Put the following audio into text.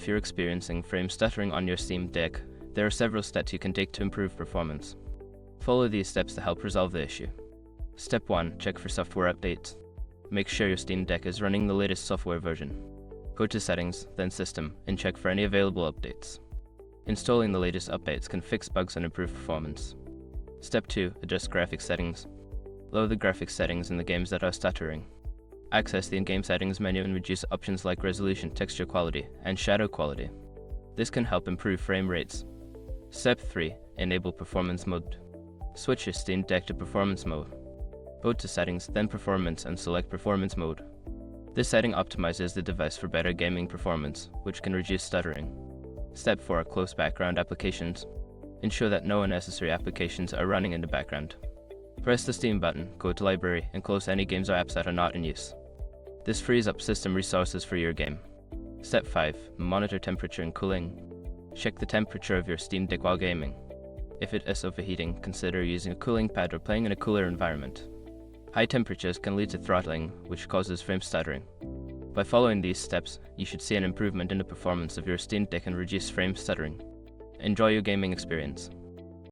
if you're experiencing frame stuttering on your Steam Deck, there are several steps you can take to improve performance. Follow these steps to help resolve the issue. Step 1. Check for software updates. Make sure your Steam Deck is running the latest software version. Go to Settings, then System, and check for any available updates. Installing the latest updates can fix bugs and improve performance. Step 2. Adjust graphics settings. Lower the graphics settings in the games that are stuttering. Access the in-game settings menu and reduce options like resolution, texture quality, and shadow quality. This can help improve frame rates. Step 3. Enable performance mode. Switch your Steam Deck to performance mode. Go to Settings, then Performance, and select Performance mode. This setting optimizes the device for better gaming performance, which can reduce stuttering. Step 4. Close background applications. Ensure that no unnecessary applications are running in the background. Press the Steam button, go to Library, and close any games or apps that are not in use. This frees up system resources for your game. Step 5. Monitor temperature and cooling. Check the temperature of your Steam Deck while gaming. If it is overheating, consider using a cooling pad or playing in a cooler environment. High temperatures can lead to throttling, which causes frame stuttering. By following these steps, you should see an improvement in the performance of your Steam Deck and reduce frame stuttering. Enjoy your gaming experience.